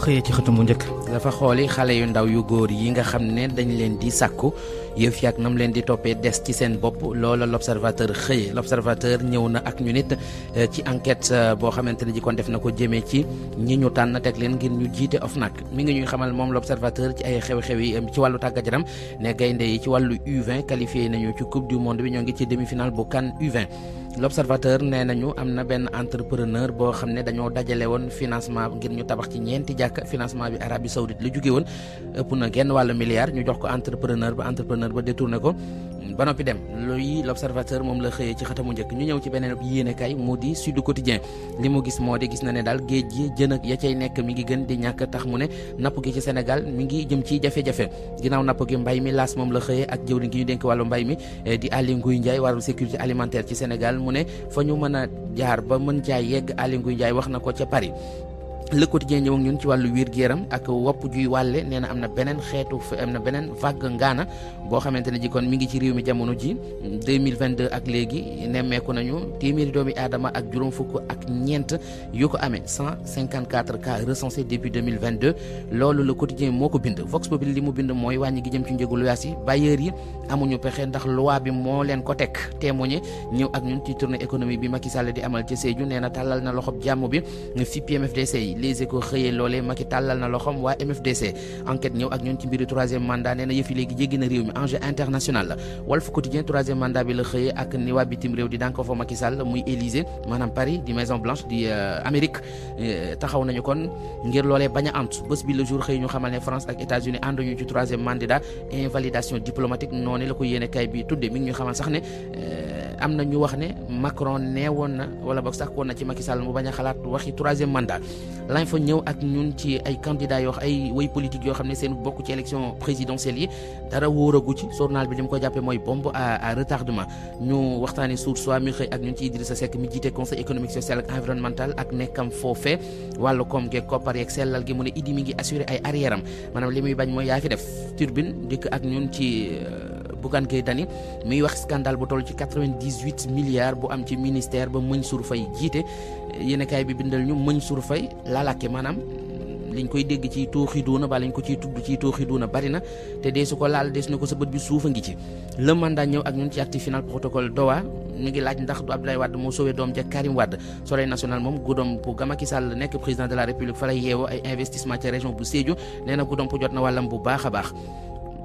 xëyee ci xëtam bu njëkk. dafa xooli xale yu ndaw yu góor yi nga xam ne dañ leen di sàkku yëf yaak nam leen di toppee des ci seen bopp loola l'observateur xëyee l'observateur ñëw na ak ñu nit ci enquête boo xamante ne ji kon def na ko jëmee ci ñi ñu tànn teg leen ngir ñu jiite OFNAC mi ngi ñuy xamal moom l'observateur ci ay xew-xew yi ci wàllu tàggat yaram ne gaynde yi ci wàllu U20 qualifié nañu ci coupe du monde bi ñoo ngi ci demi-finale bu CAN U20 l'observateur nee nañu am na benn entrepreneur boo xam ne dañoo dajale woon financement ngir ñu tabax ci ñeenti jàkka financement bi Arabie Saoudite la jóge woon ëpp na genn wàllu milliard ñu jox ko entrepreneur ba détourné ko ba noppi dem luy l'observateur moom la xëyee ci xëtamu njëkk ñu ñëw ci beneen yéenekaay mu di Sud Quotidien li mu gis moo di gis na ne daal géej gi jën ak ya cay nekk mi ngi gën di ñàkk tax mu ne napp gi ci Sénégal mi ngi jëm ci jafe-jafe ginnaaw napp gi mbay mi laas moom la xëyee ak jëwriñ gi ñu dénk wàllu mbay mi di Aly Ngouille Ndiaye wàllu sécurité alimentaire ci Sénégal mu ne fa ñu mën a jaar ba mën caa yegg Aly Ngouille Ndiaye wax na ko ca Paris. Le Quotidien ñëw ak ñun ci wàllu wér gu yaram ak wopp juy wàlle nee na am na beneen vague ngaana boo xamante ne ji kon mi ngi ci réew mi jamono ji 2022 ak léegi nemmeeku nañu téeméeri doomi aadama ak juróom fukk ak ñeent yu ko amee 154 cas recensés depuis 2022 loolu Le Quotidien moo ko bind Vox Populi li mu bind mooy wàññi gi jëm ci njëgu luyaas yi bailleurs yi amuñu pexe ndax loi bi moo leen ko teg témoigné ñëw ak ñun ci tournée économique bi Macky Sall di amal ci Sédhiou nee na tàllal na loxob jàmm bi FIP MFDC yi Les Échos xëyee loolee Macky tàllal na loxom waa MFDC enquête ñëw ak ñun ci mbiru troisième mandat nee na yëfi léegi jéggi na réew mi enjeu international la Walf Quotidien troisième mandat bi la xëyee ak ni waa bitim réew di dànko fa Macky Sall muy Élysée maanaam Paris di Maison Blanche di Amérique taxaw nañu kon ngir loolee bañ a ant bés bi le jour xëy ñu xamal ne France ak États-Unis ànduñu ci troisième mandat invalidation diplomatique noonu la ko yéene kay bi tudde mi ngi ñu xamal sax ne am na ñu wax ne Macron neewoon na wala boog sax woon na ci Macky Sall mu bañ a xalaat waxi troisième mandat lañ fa ñëw ak ñun ci ay candidats yoo ay way politique yoo xam ne seen bokk ci élection présidentielle yi dara wóoragu ci journal bi li mu ko jàppee mooy bombe à retardement ñu waxtaanee source mi xëy ak ñun ci Idrissa Seck mi jiite conseil économique social ak environnemental ak nekkam foofee wàllu koom geeg koppar yeeg sellal gi mu ne Idi mi ngi assuré ay arrière am maanaam li muy bañ mooy yaa fi def turbine dikk ak ñun ci Bougane Gueye Dany muy wax scandale bu toll ci 98 milliards bu am ci ministère ba Mansour Faye jiite yéenekaay bi bindal ñu Mansour Faye laalakke maanaam liñ koy dégg ci tooxi duuna ba lañ ko ciy tudd ci tooxi duuna bari na te dee su ko laal des na ko sa bët bi suufa ngi ci le mandat ñëw ak ñun ci acte final protocole Doha mi ngi laaj ndax du Abdoulaye Wade moo sauvé doom ja Karim Wade Soleil national moom guddoom bu Macky Sall nekk président de la République fa lay yeewoo ay investissement ci région bu Sédhiou nee na guddoom bu jot na wàllam bu baax a baax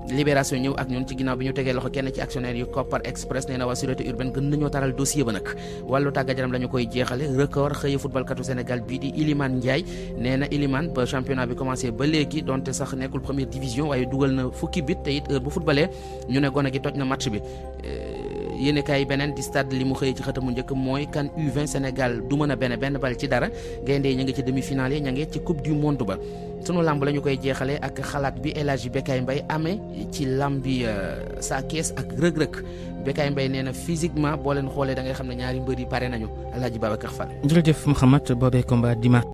Libération ñëw ak ñun ci ginnaaw bi ñu tegee loxo kenn ci actionnaire yu Kopar Express nee na waa sûreté urbaine gën nañoo taral dossier ba nag wàllu tàggat yaram la ñu koy jeexale record xëye football katu Sénégal bii di Iliman Ndiaye nee na Iliman ba championnat bi commencé ba léegi donte sax nekkul première division waaye dugal na fukki bit te it heure bu footballee ñu ne gone gi toj na match bi yéene kaay beneen di stade li mu xëyee ci xëtamu njëkk mooy CAN U20 Sénégal du mën a benn bal ci dara gaynde yi ña ngi ci demi-finale yi ña ngi ci coupe du monde ba sunu lamb la ñu koy jeexalee ak xalaat bi El Hadji Bécaye Mbaye amee ci lamb bi Sa Thiès ak rëg-rëg Bécaye Mbaye nee na physiquement boo leen xoolee da ngay xam ne ñaari mbër yi pare nañu El Hadji Babacar Fall. jërëjëf Mouhamed boobee combat dimanche